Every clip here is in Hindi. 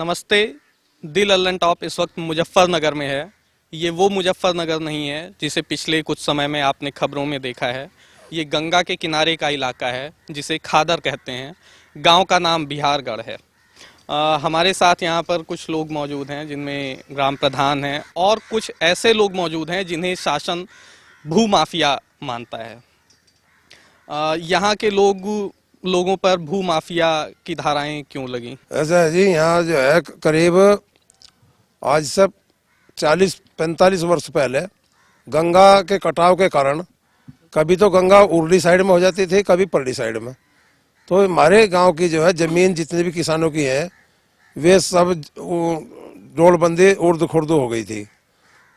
नमस्ते। दिल अल्लन टॉप इस वक्त मुजफ्फरनगर में है। ये वो मुजफ्फरनगर नहीं है जिसे पिछले कुछ समय में आपने खबरों में देखा है। ये गंगा के किनारे का इलाका है जिसे खादर कहते हैं। गांव का नाम बिहारगढ़ है। हमारे साथ यहाँ पर कुछ लोग मौजूद हैं जिनमें ग्राम प्रधान हैं और कुछ ऐसे लोग मौजूद हैं जिन्हें शासन भूमाफिया मानता है। यहाँ के लोगों पर भूमाफिया की धाराएं क्यों लगी? ऐसा है जी, यहाँ जो है करीब आज से 40-45 वर्ष पहले गंगा के कटाव के कारण कभी तो गंगा उर्ली साइड में हो जाती थी, कभी परली साइड में। तो हमारे गांव की जो है जमीन जितने भी किसानों की है वे सब डोलबंदी उर्द खुर्द हो गई थी।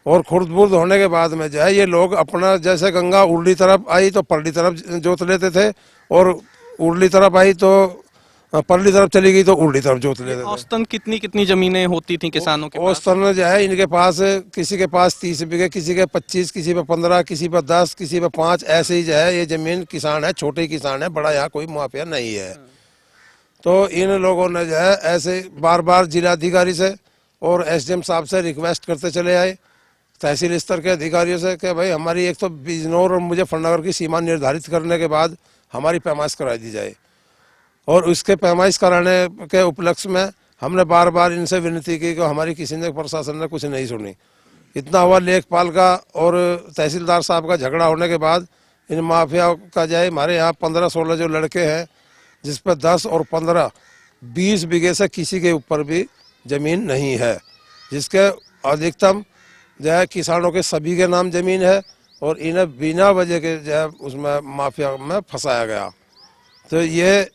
और खुर्द बुर्द होने के बाद में जो है ये लोग अपना जैसे गंगा उर्ली तरफ आई तो परली तरफ जोत लेते थे और उर्ली तरफ आई तो परली तरफ चली गई तो उर्ली तरफ जोत लेते थे। औसतन कितनी जमीनें होती थी किसानों के पास? औसतन जो है इनके पास किसी के पास 30 बीघे, किसी के 25, किसी पे 15, किसी पे 10, किसी पे 5, ऐसे ही जो है ये जमीन किसान है, छोटे किसान है, बड़ा यहाँ कोई मुआफिया नहीं है। तो इन लोगों ने जो है ऐसे बार बार जिलाधिकारी से और एसडीएम साहब से रिक्वेस्ट करते चले आए, तहसील स्तर के अधिकारियों से कि भाई हमारी एक तो बिजनौर और मुजफ्फरनगर की सीमा निर्धारित करने के बाद हमारी पैमाइश करा दी जाए। और उसके पैमाइश कराने के उपलक्ष्य में हमने बार बार इनसे विनती की कि हमारी किसी ने प्रशासन ने कुछ नहीं सुनी। इतना हुआ लेखपाल का और तहसीलदार साहब का झगड़ा होने के बाद इन माफिया का जाए हमारे यहाँ 15-16 जो लड़के हैं जिस पर 10 और 15-20 बीघे से किसी के ऊपर भी जमीन नहीं है, जिसके अधिकतम जो है किसानों के सभी के नाम जमीन है और इन्हें बिना वजह के जो है उसमें माफिया में फंसाया गया। तो ये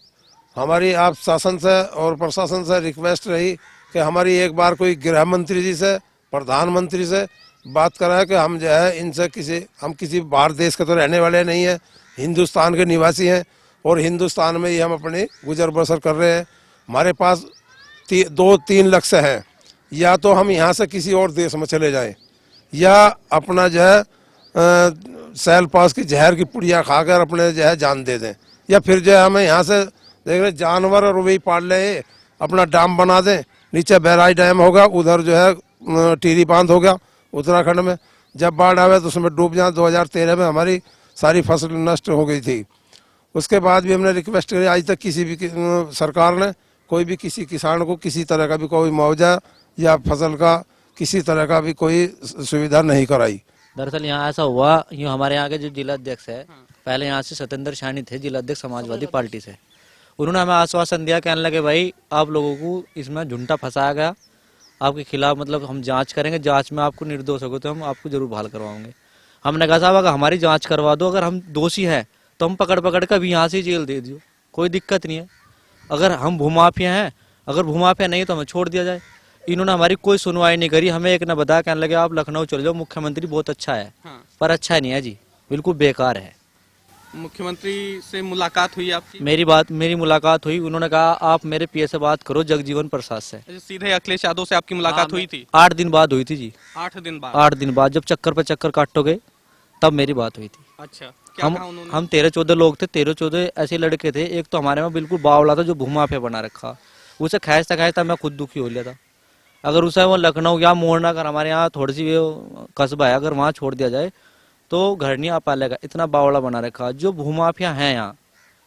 हमारी आप शासन से और प्रशासन से रिक्वेस्ट रही कि हमारी एक बार कोई गृह मंत्री जी से, प्रधानमंत्री से बात कराए कि हम जो है इनसे हम किसी बाहर देश के तो रहने वाले नहीं हैं, हिंदुस्तान के निवासी हैं और हिंदुस्तान में ही हम अपनी गुजर बसर कर रहे हैं। हमारे पास 2-3 लक्ष्य हैं, या तो हम यहाँ से किसी और देश में चले जाएं या अपना जो है सैल पास की जहर की पुड़िया खाकर अपने जो है जान दे दें, या फिर जो है हमें यहाँ से देख रहे जानवर और वही पाल ले अपना डैम बना दें। नीचे बैराज डैम होगा, उधर जो है टीरी बांध हो गया उत्तराखंड में, जब बाढ़ आवे तो उसमें डूब जाए। 2013 में हमारी सारी फसल नष्ट हो गई थी। उसके बाद भी हमने रिक्वेस्ट करी, आज तक किसी भी सरकार ने कोई भी किसी किसान को किसी तरह का भी कोई मुआवजा या फसल का किसी तरह का भी कोई सुविधा नहीं कराई। दरअसल यहाँ ऐसा हुआ, यूँ हमारे यहाँ के जो जिला अध्यक्ष है, पहले यहाँ से सत्येंद्र शानी थे, जिला अध्यक्ष समाजवादी पार्टी से। उन्होंने हमें आश्वासन दिया, कहने लगे भाई आप लोगों को इसमें झूठा फंसाया गया, आपके खिलाफ मतलब हम जांच करेंगे, जांच में आपको निर्दोष होगे तो हम आपको जरूर बहाल करवाएंगे। हमने कहा साहब अगर हमारी जांच करवा दो, अगर हम दोषी हैं तो हम पकड़ कर भी यहाँ से जेल दे दो, कोई दिक्कत नहीं है। अगर हम भूमाफिया हैं, अगर भूमाफिया नहीं तो हमें छोड़ दिया जाए। इन्होंने हमारी कोई सुनवाई नहीं करी। हमें एक ने बताया, कहने लगे आप लखनऊ चले जाओ, मुख्यमंत्री बहुत अच्छा है। पर अच्छा नहीं है जी, बिल्कुल बेकार है। मुख्यमंत्री से मुलाकात हुई आपकी? मेरी मुलाकात हुई। उन्होंने कहा आप मेरे पीए से बात करो, जगजीवन प्रसाद से। सीधे अखिलेश यादव से आपकी मुलाकात हुई थी? 8 दिन बाद हुई थी जी। 8 दिन बाद? 8 दिन बाद, जब चक्कर पे चक्कर काटोगे तब मेरी बात हुई थी। अच्छा, क्या कहा उन्होंने? हम 13-14 लोग थे, 13-14 ऐसे लड़के थे। एक तो हमारे में बिल्कुल बावला था जो भूमाफिया बना रखा, उसे खींचता मैं खुद दुखी हो लिया था। अगर उसे वो लखनऊ या मोड़ना, अगर हमारे यहाँ थोड़ी सी कस्बा है, अगर वहाँ छोड़ दिया जाए तो घर नहीं आ पालेगा, इतना बावला बना रखा। जो भूमाफिया हैं यहाँ,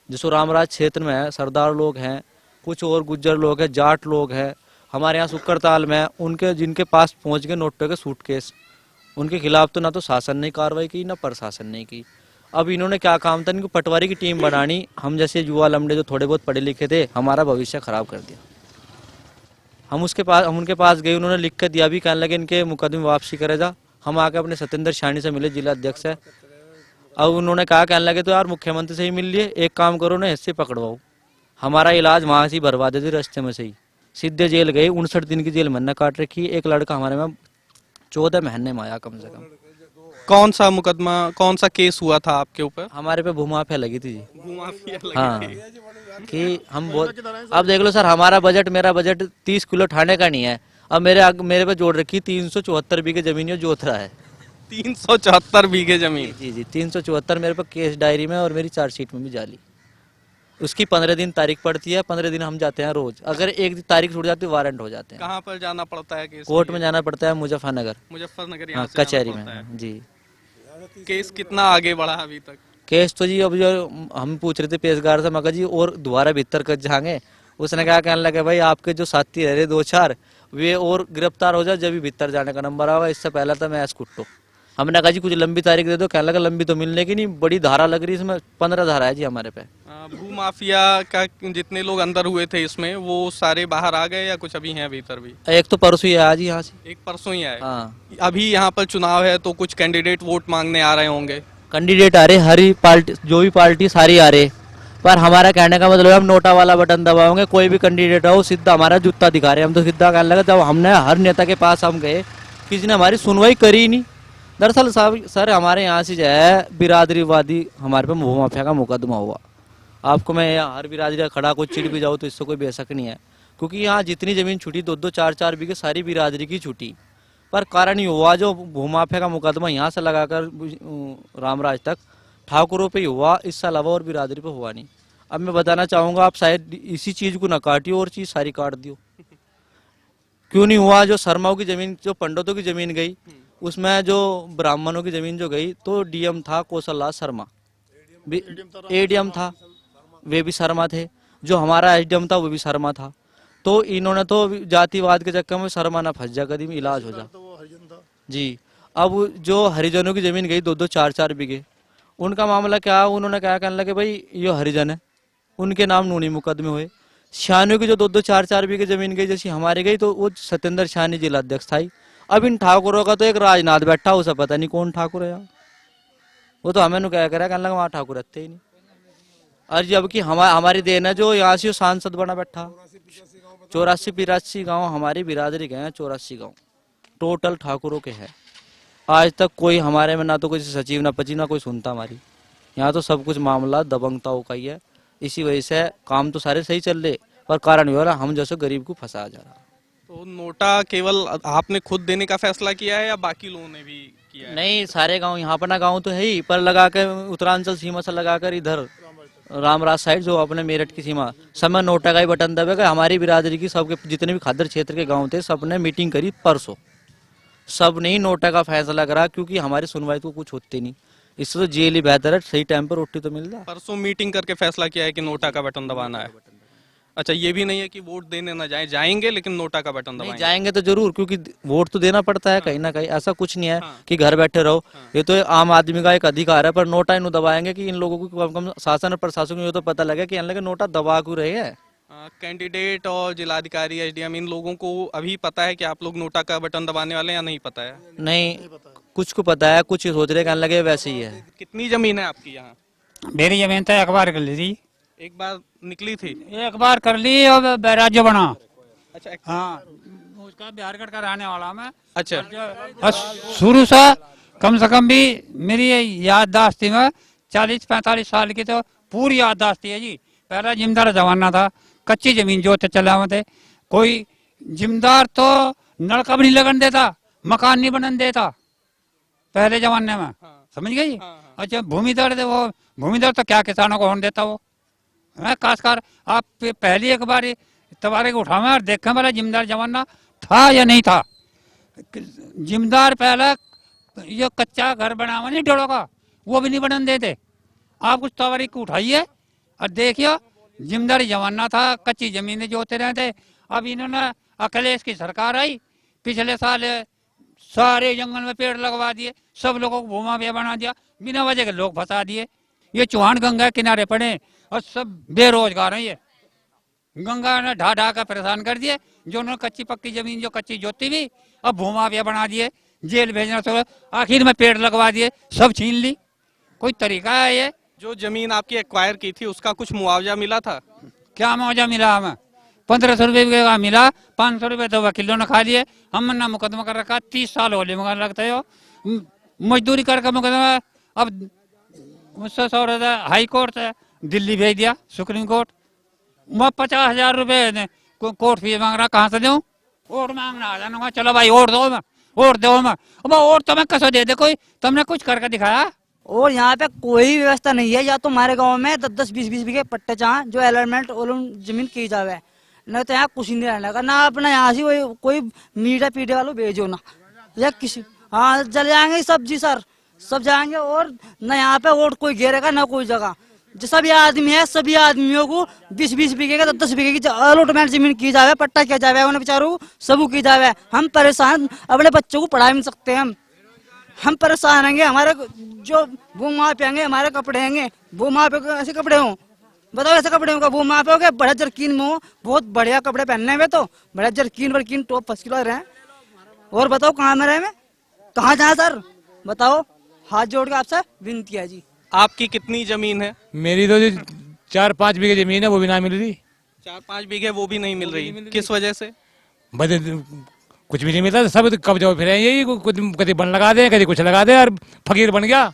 जिसको रामराज क्षेत्र में है, सरदार लोग हैं, कुछ और गुज्जर लोग हैं, जाट लोग हैं, हमारे यहाँ सुक्करताल में उनके जिनके पास पहुँच गए नोटों के सूटकेस, उनके खिलाफ तो ना तो शासन ने कार्रवाई की ना प्रशासन ने की। अब इन्होंने क्या काम था, इनको पटवारी की टीम बनानी, हम जैसे युवा लमड़े जो थोड़े बहुत पढ़े लिखे थे, हमारा भविष्य खराब कर दिया। हम उनके पास गए, उन्होंने लिख के दिया भी, कहने लगे इनके मुकदमे वापसी करे जा। हम आके अपने सत्येंद्र शानी से मिले, जिला अध्यक्ष है। अब उन्होंने कहा, कहने लगे तो यार मुख्यमंत्री से ही मिल लिए, एक काम करो ना इससे पकड़वाओ। हमारा इलाज वहां से ही भरवा देते रास्ते में से ही, सीधे जेल गए। 59 दिन की जेल महीना काट रखी। एक लड़का हमारे में 14 महीने में आया कम से कम। कौन सा मुकदमा, कौन सा केस हुआ था आपके ऊपर? हमारे पे भूमाफिया लगी थी जी। भूमाफिया लगी हाँ थी? कि हम बहुत, अब देख लो सर, मेरा बजट 30 किलो ठाणे का नहीं है। अब मेरे पे जोड़ रखी 374 बीघे जमीन जोत रहा है। 374 बीघे जमीन? जी 374 मेरे पे केस डायरी में और मेरी चार्जशीट में भी जाली। उसकी 15 दिन तारीख पड़ती है, 15 दिन हम जाते हैं रोज। अगर एक दिन तारीख छूट जाती है वारंट हो जाते हैं। कहाँ पर जाना पड़ता है केस? कोर्ट में जाना पड़ता है, मुजफ्फरनगर। मुजफ्फरनगर हाँ, यहाँ से जाना कचहरी पड़ता है। में जी। केस कितना आगे बढ़ा अभी तक? केस तो जी अब जो हम पूछ रहे थे पेशकार से, मगर जी और दोबारा भीतर कच जाएंगे। उसने क्या कहने लगे, भाई आपके जो साथी रह रहे 2-4 वे और गिरफ्तार हो जाए जब भी भीतर जाने का नंबर आएगा, इससे पहले तो मैं कुट्टो। हमने कहा जी कुछ लंबी तारीख दे दो। कहने लगा लंबी तो मिलने की नहीं, बड़ी धारा लग रही है इसमें, 15 धारा है जी हमारे पे। भू माफिया का जितने लोग अंदर हुए थे इसमें, वो सारे बाहर आ गए या कुछ अभी हैं भीतर भी? एक तो परसों ही आया जी यहाँ से। एक परसों ही आए। हाँ, अभी यहाँ पर चुनाव है तो कुछ कैंडिडेट वोट मांगने आ रहे होंगे। कैंडिडेट आ रहे, हरी पार्टी जो भी पार्टी सारी आ रहे, पर हमारा कहने का मतलब है हम नोटा वाला बटन दबाओगे, कोई भी कैंडिडेट हो सीधा हमारा जूता दिखा रहे हैं। हम तो सीधा कहने लगा, जब हमने हर नेता के पास हम गए, किसी ने हमारी सुनवाई करी ही नहीं। दरअसल साहब सर हमारे यहाँ से जो है बिरादरीवादी हमारे पे भू माफिया का मुकदमा हुआ। आपको मैं यहाँ हर बिरादरी का खड़ा कोई चिड़ भी जाऊँ तो इससे कोई बेशक नहीं है, क्योंकि यहाँ जितनी जमीन छूटी 2-2 4-4 बीघे सारी बिरादरी की छूटी। पर कारण ये हुआ जो भू माफिया का मुकदमा यहाँ से लगाकर रामराज तक ठाकुरों पे ही हुआ, इससे अलावा और बिरादरी पे हुआ नहीं। अब मैं बताना चाहूंगा, आप शायद इसी चीज को न काटियो और चीज सारी काट दियो। क्यों नहीं हुआ? जो शर्माओं की जमीन, जो पंडितों की जमीन गई, उसमें जो ब्राह्मणों की जमीन जो गई, तो डीएम था कौशलराज शर्मा, एडीएम था वे भी शर्मा थे, जो हमारा एसडीएम था वो भी शर्मा था। तो इन्होंने तो जातिवाद के चक्कर में शर्मा ना फंस जा, कभी इलाज हो जा जी। अब जो हरिजनों की जमीन गई 2-2 4-4 बीघे, उनका मामला क्या, उन्होंने क्या कहने लगे, भाई ये हरिजन है, उनके नाम नूनी मुकदमे हुए। शानियों की जो 2-2 4-4 बीघे जमीन गई, जैसी हमारी गई, तो वो सत्येंद्र शानी जिला अध्यक्ष था। अब इन ठाकुरों का तो एक राजनाथ बैठा, उसे पता नहीं कौन ठाकुर है यार, वो तो हमें नु क्या करा, कहने लगा वहाँ ठाकुर रहते ही नहीं। और जबकि हमारी देन है जो यहाँ से सांसद बना बैठा। 84-85 गाँव हमारी बिरादरी के हैं, 84 गाँव टोटल ठाकुरों के हैं। आज तक कोई हमारे में ना तो कोई सचिव ना पचिव ना कोई सुनता हमारी। यहाँ तो सब कुछ मामला दबंगताओं का ही है। इसी वजह से काम तो सारे सही चल रहे, पर कारण ये हो रहा हम जैसे गरीब को फंसाया जा रहा। तो नोटा केवल आपने खुद देने का फैसला किया है या बाकी लोगों ने भी किया है? नहीं, सारे गांव, यहाँ पर ना गांव तो है ही, पर लगा के उत्तरांचल सीमा से लगाकर इधर रामराज साइड जो अपने मेरठ की सीमा, सब में नोटा का ही बटन दबेगा। हमारी बिरादरी की सबके जितने भी खादर क्षेत्र के गाँव थे, सबने मीटिंग करी परसों, सब ने ही नोटा का फैसला करा, क्योंकि हमारी सुनवाई तो कुछ होती नहीं। इससे तो जेल ही बेहतर है, सही टाइम पर रोटी तो मिल जाए। परसों मीटिंग करके फैसला किया है कि नोटा का बटन दबाना है। अच्छा, ये भी नहीं है कि वोट देने ना जाए, जाएंगे लेकिन नोटा का बटन नहीं, दबाएंगे? जाएंगे तो जरूर, क्योंकि वोट तो देना पड़ता है कहीं ना कहीं। ऐसा कुछ नहीं है कि घर बैठे रहो, ये तो आम आदमी का एक अधिकार है। पर नोटा इन दबाएंगे कि इन लोगों को कम कम शासन और प्रशासन को ये तो पता लगे कि इन लोग नोटा दबा क्यों रहे हैं। कैंडिडेट और जिलाधिकारी एसडीएम इन लोगों को अभी पता है कि आप लोग नोटा का बटन दबाने वाले हैं या नहीं पता है? नहीं, कुछ को पता है, कुछ सोच रहे कहने लगे वैसे ही है। कितनी जमीन है आपकी यहाँ? मेरी जमीन तो अखबार कर ली थी, एक बार निकली थी। एक बार कर ली और राज्य बना। अच्छा हाँ, उसका बिहारगढ़ का रहने वाला मैं। अच्छा। और शुरू से कम भी मेरी याददाश्त थी, मैं 40-45 साल की तो पूरी याददाश्त है जी। पहला जिम्मेदार जमाना था, कच्ची जमीन जोते चला हुए थे, कोई जिम्मेदार तो नलका भी नहीं लगन देता, मकान नहीं बनन देता पहले जमाने में। समझ गई? अच्छा, भूमिदर थे, वो भूमिदर तो क्या किसानों को होने देता वो। मैं खासकर आप पहली एक बार तबारे को उठावे और देखें वाला जिम्मेदार जमाना था या नहीं था। जिम्मेदार पहले ये कच्चा घर बनावा नहीं डोड़ों का, वो भी नहीं बनन देते। आप कुछ तबारी को उठाइए और देखिए, जिम्मेदारी जमाना था, कच्ची जमीनें जोते रहते। अब इन्होंने अखिलेश की सरकार आई, पिछले साल सारे जंगल में पेड़ लगवा दिए, सब लोगों को भूमा पे बना दिया, बिना वजह के लोग फंसा दिए। ये चौहान गंगा किनारे पड़े और सब बेरोजगार हैं। ये गंगा ने ढा ढा कर परेशान कर दिए। जो उन्होंने कच्ची पक्की जमीन जो कच्ची जोती भी, अब भूमा पे बना दिए, जेल भेजना शुरू, आखिर में पेड़ लगवा दिए, सब छीन ली। कोई तरीका है ये? जो जमीन आपकी एक्वायर की थी उसका कुछ मुआवजा मिला था? क्या मुआवजा मिला हमें? 1500 रुपये का मिला, 500 रुपये तो वकीलों ने खा लिए। हमने ना मुकदमा कर रखा, 30 साल होली मगर लगते हो मजदूरी करके मुकदमा। अब मुझसे 100 हाई कोर्ट से दिल्ली भेज दिया, सुप्रीम कोर्ट। मैं 50,000 रुपये कोर्ट फीस मांग रहा, कहाँ से दूँ? वोट मांगना आ जाना, चलो भाई वोट दो, मैं वोट दो, मैं वोट तुम्हें कसो दे दे, कोई तुमने कुछ करके दिखाया? और यहाँ पे कोई व्यवस्था नहीं है। या तो हमारे गांव में 10-10 20-20 बीघे पट्टे चाह जो अलॉटमेंट जमीन की जावे, नहीं तो यहाँ कुछ नहीं रहने लगा ना। अपना यहाँ से कोई मीठा पीटे वालों भेजो ना, या किसी हाँ चले जाएंगे सब जी सर, सब जाएंगे। और न यहाँ पे वोट कोई घेरेगा ना कोई जगह। जो सभी आदमी है, सभी आदमियों को 20-20 बीघे का 10 बीघे की अलॉटमेंट जमीन की जावे, पट्टा किया जावे, उन्हें बेचारों को सबू की जावे। हम परेशान, अपने बच्चों को पढ़ा नहीं सकते। हम परेशान होंगे। हमारे जो वो माँ पे होंगे, हमारे कपड़े होंगे वो माँ पे ऐसे कपड़े हों, बताओ ऐसे कपड़े होंगे वो माँ पे हो गए बड़ा जरकीन में हो, बहुत बढ़िया कपड़े पहनने में तो बड़ा जरकीन वर्कीन टॉप फर्स्ट क्लास रहे। और बताओ कहाँ में रहे, में कहाँ जाए सर बताओ। हाथ जोड़ के आपसे विनती है जी। आपकी कितनी जमीन है? मेरी तो 4-5 बीघे जमीन है, वो भी ना मिल रही। 4-5 बीघे वो भी नहीं मिल रही, किस वजह से? बस कुछ भी नहीं मिलता, सब तो कब जाओ फिर यही कभी बन लगा दे, कभी कुछ लगा दे, और फकीर बन गया।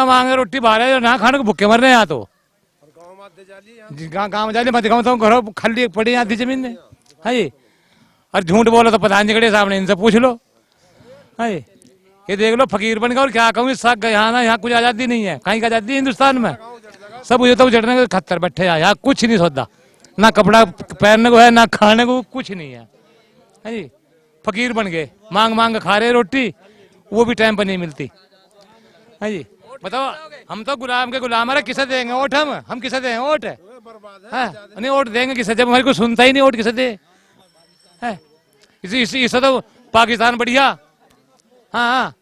मांगे रोटी बाहर है ना खाने को, भूखे मर रहे हैं यहाँ तो। गाँव में जाली मत गाँव तो घरों खाली पड़ी यहाँ थी जमीन में है जी। और झूठ बोलो तो प्रधान जी के सामने इनसे पूछ लो है। ये देख लो फकीर बन गया। और क्या कहूँ, यहाँ कुछ आजादी नहीं है, कहीं की आजादी है हिंदुस्तान में? सब ये तो उजड़ने के खत्तर बैठे हैं, यहाँ कुछ नहीं सोचता, ना कपड़ा पहनने को है ना खाने को, कुछ नहीं है जी। फकीर बन गए, मांग मांग खा रहे रोटी, वो भी टाइम पर नहीं मिलती है जी। बताओ, हम तो गुलाम के गुलाम है, किसे देंगे वोट? हम किसे दें वोट? नहीं वोट देंगे किसे जब हमारे को सुनता ही नहीं, वोट किसे दे? इसे तो पाकिस्तान बढ़िया। हाँ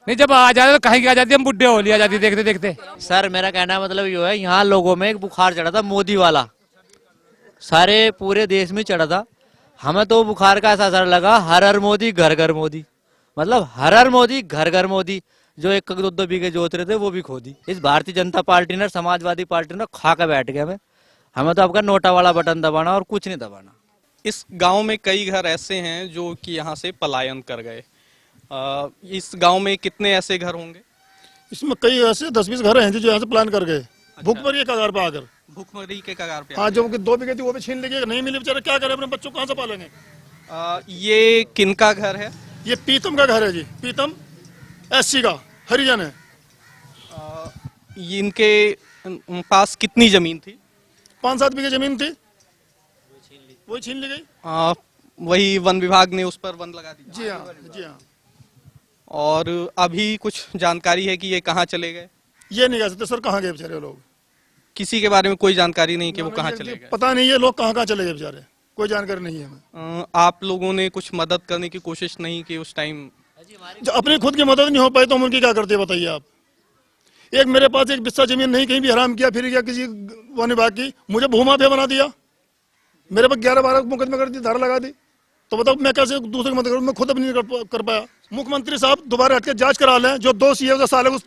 नहीं, जब आ जाते तो कहीं की आजादी, हम बुढ़े हो लिया आजादी देखते देखते। सर मेरा कहना मतलब ये है, यहाँ लोगों में एक बुखार चढ़ा था मोदी वाला, सारे पूरे देश में चढ़ा था। हमें तो बुखार का ऐसा असर लगा, हर हर मोदी घर घर मोदी, मतलब हर हर मोदी घर घर मोदी। जो 1-2 बीघे जोत रहे थे वो भी खो दी इस भारतीय जनता पार्टी ने, समाजवादी पार्टी ने खा के बैठ गए। हमें तो आपका नोटा वाला बटन दबाना और कुछ नहीं दबाना। इस गांव में कई घर ऐसे हैं जो कि यहाँ से पलायन कर गए। इस गांव में कितने ऐसे घर होंगे? इसमें कई ऐसे 10-20 घर हैं जो यहाँ से प्लान कर गए, भूखमरी के कगार पे आकर। भूखमरी के कगार पे? हाँ, जो 2 बीघे थी वो भी छीन लेंगे, नहीं मिले बेचारे क्या करें, अपने बच्चों को कहाँ से पालेंगे? ये किनका घर है? ये पीतम का घर है जी, पीतम SC का हरिजन है। इनके पास कितनी जमीन थी? 5-7 बीघे जमीन थी, वही छीन ली गई। वही वन विभाग ने उस पर वन लगा दिया? जी हाँ, जी हाँ। और अभी कुछ जानकारी है कि ये कहाँ चले गए? ये नहीं कह सकते सर कहाँ गए बेचारे लोग, किसी के बारे में कोई जानकारी नहीं कि वो कहाँ चले गए? पता नहीं है लोग कहाँ चले गए बेचारे, कोई जानकारी नहीं है हमें। आप लोगों ने कुछ मदद करने की कोशिश नहीं की उस टाइम? जो अपनी खुद की मदद नहीं हो पाई तो हम उनकी क्या करते हैं बताइए आप। एक मेरे पास एक बिस्सा जमीन नहीं, कहीं भी हराम किया फिर गया किसी वन विभाग की, मुझे भूमाफिया बना दिया, मेरे पर 11-12 मुकदमे कर दी, धारा लगा दी। तो बताओ मैं कैसे दूसरे की मदद करूँ? मैं खुद अपनी नहीं कर पाया। मुख्यमंत्री साहब दोबारा हटके जांच करा लें, जो दोषी है उसे साले को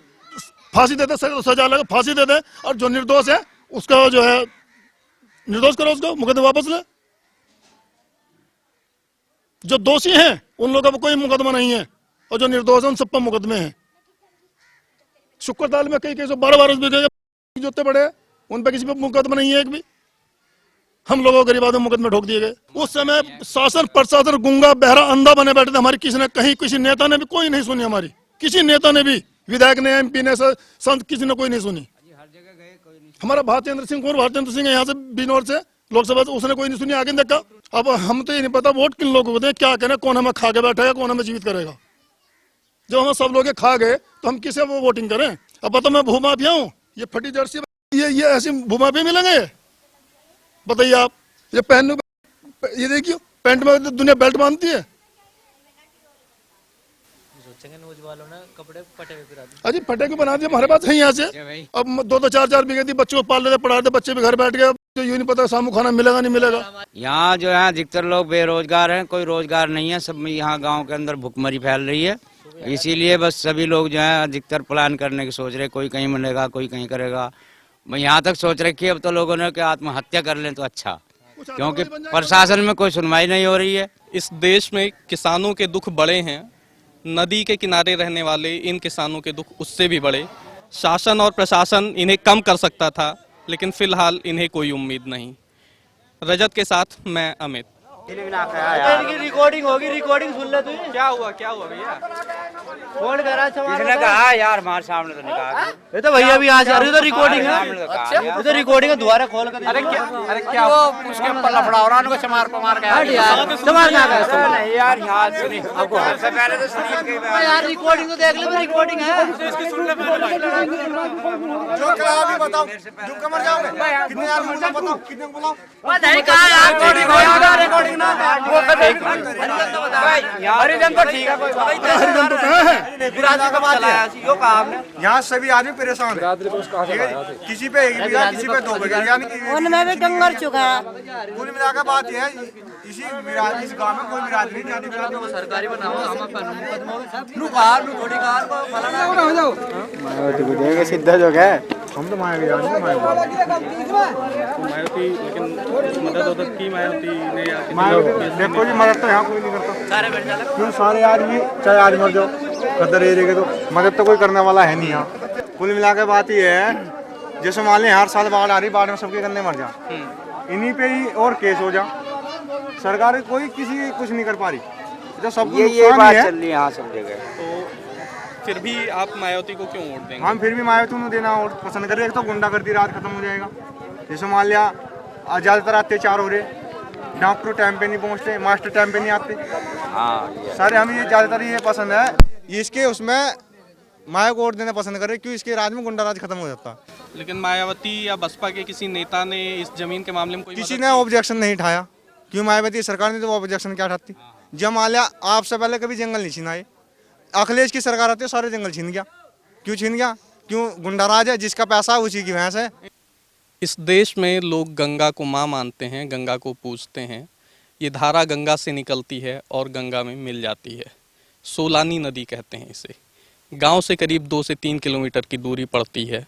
फांसी दे दे, सजा लगा फांसी दे दे, और जो निर्दोष है उसका जो है निर्दोष करो, उसको मुकदमे वापस ले। जो दोषी हैं उन लोगों पर कोई मुकदमा नहीं है, और जो निर्दोष है उन सब पर मुकदमे हैं। शुक्रताल में कई 12-12 जोते पड़े, उन पर किसी पर मुकदमा नहीं है एक भी। हम लोगों गरीब आदमी मुकदमे ठोक दिए गए। उस समय शासन प्रशासन गूंगा बहरा अंधा बने बैठे थे। हमारी किसी ने कहीं किसी नेता ने भी कोई नहीं सुनी, हमारी किसी नेता ने भी, विधायक ने, MP ने, संत किसी ने कोई नहीं सुनी। हमारा भारतेंद्र सिंह है यहाँ से बिजनौर से लोकसभा से, उसने कोई नहीं सुनी, आगे देखा। अब हम तो ये नहीं पता वोट किन लोगों को दें, क्या करें, कौन हमें खा के बैठेगा, कौन हमें जीवित करेगा। जब हम सब लोग खा गए तो हम किसे वो वोटिंग करें? अब बताओ, मैं भूमाफिया हूँ, ये फटी जर्सी, ये ऐसी भूमाफिया मिलेंगे बताइए आप। ये पहन, ये देखिए पैंट में दुनिया बेल्ट बांधती है। अजी फटे को बना दिया हमारे पास है यहाँ से। अब 2-2, 4-4 बीघे थी, बच्चों को पाल लेते, पढ़ाते, बच्चे भी घर बैठ गए। तो यूँ नहीं पता शाम को खाना मिलेगा नहीं मिलेगा। यहाँ जो है अधिकतर लोग बेरोजगार हैं, कोई रोजगार नहीं है, सब यहाँ गांव के अंदर भुखमरी फैल रही है। इसीलिए बस सभी लोग जो है अधिकतर प्लान करने की सोच रहे, कोई कहीं मिलेगा कोई कहीं करेगा। मैं यहाँ तक सोच रखी है अब तो लोगों ने कि आत्महत्या कर लें तो अच्छा, क्योंकि प्रशासन में कोई सुनवाई नहीं हो रही है। इस देश में किसानों के दुख बड़े हैं, नदी के किनारे रहने वाले इन किसानों के दुख उससे भी बड़े। शासन और प्रशासन इन्हें कम कर सकता था, लेकिन फिलहाल इन्हें कोई उम्मीद नहीं। रजत के साथ मैं अमित। इनकी रिकॉर्डिंग होगी, रिकॉर्डिंग सुन ले तू। क्या हुआ भैया? फोन करा किसने कहा यार हमारे सामने तो निकाल ये तो भैया भी आज आ रही है, तो रिकॉर्डिंग है, सामने तो कहा ये तो रिकॉर्डिंग है, दोबारा खोल कर। अरे क्या उसके ऊपर लफड़ा हो रहा है, चमार पमार के हट यार, तुम्हारा क्या है? नहीं यार याद सुनी सबसे पहले तो शरीफ के अरे यार रिकॉर्डिंग तो देख ले, तो रिकॉर्डिंग है। जो क्या अभी बताओ, जो कमर जाओगे कितने यार मुझे बताओ, कितने को बुलाओ। नहीं कहा यार, रिकॉर्डिंग ना हरिजन तो ठीक है, कोई हरिजन तो कहाँ है? बिरादरी का बात है, यो कहा आपने। यहाँ सभी आदमी परेशान है, ठीक है? किसी पे 1 बीघा, किसी पे 2 बीघा, यानी कि उनमें भी डंगर चुका है। कुल मिलाकर बात यह है, इस गांव में कोई बिरादरी नहीं आती। सरकारी बनाओ, हम अपन नुकार थोड़ी कार को फलाना हो जाओ। सीधा जो है हम तो माया मायावती, लेकिन मदद की मायावती ने देखो जी, मदद तो यहाँ कोई नहीं करता। क्यों सारे आदमी चाहे आज मर जाओ खतर एरिया के, तो मदद तो कोई करने वाला है नहीं यहाँ। कुल मिला के बात ये है, जैसे मान लें हर साल बाढ़ आ रही, बाढ़ में सबके गन्ने मर जा, इन्हीं पे ही और केस हो जा। सरकार कोई किसी कुछ नहीं कर पा रही, तो सब ये बात चल रही है यहाँ सब जगह। तो फिर भी आप मायावती को क्यों वोट देंगे? हम फिर भी मायावती को देना और पसंद कर रहे हैं। तो गुंडागर्दी रात खत्म हो जाएगा। जैसे मान लिया ज़्यादातर अत्याचार हो रहे, डॉक्टर टाइम पे नहीं पहुँचते, मास्टर टाइम पे नहीं आते। हाँ सारे हमें ये ज़्यादातर ये पसंद है, इसके उसमें माया को वोट देना पसंद कर रहे, क्यों इसके राज में गुंडाराज खत्म हो जाता। लेकिन मायावती या बसपा के किसी नेता ने इस जमीन के मामले में कोई किसी ने ऑब्जेक्शन नहीं उठाया, क्यों मायावती सरकार ने तो ऑब्जेक्शन क्या उठाती। जब मान लिया आपसे पहले कभी जंगल नहीं छीना, अखिलेश की सरकार आती है सारे जंगल छीन गया। क्यों छीन गया? क्यों? गुंडाराज है, जिसका पैसा है उसी की भैंस है। इस देश में लोग गंगा को माँ मानते हैं, गंगा को पूजते हैं। ये धारा गंगा से निकलती है और गंगा में मिल जाती है। सोलानी नदी कहते हैं इसे। गांव से करीब 2 से 3 किलोमीटर की दूरी पड़ती है।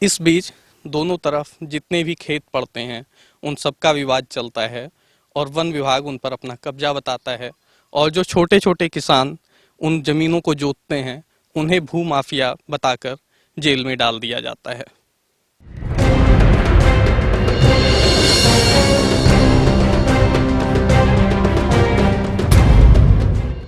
इस बीच दोनों तरफ जितने भी खेत पड़ते हैं उन सबका विवाद चलता है और वन विभाग उन पर अपना कब्जा बताता है। और जो छोटे छोटे किसान उन जमीनों को जोतते हैं उन्हें भू माफिया बताकर जेल में डाल दिया जाता है।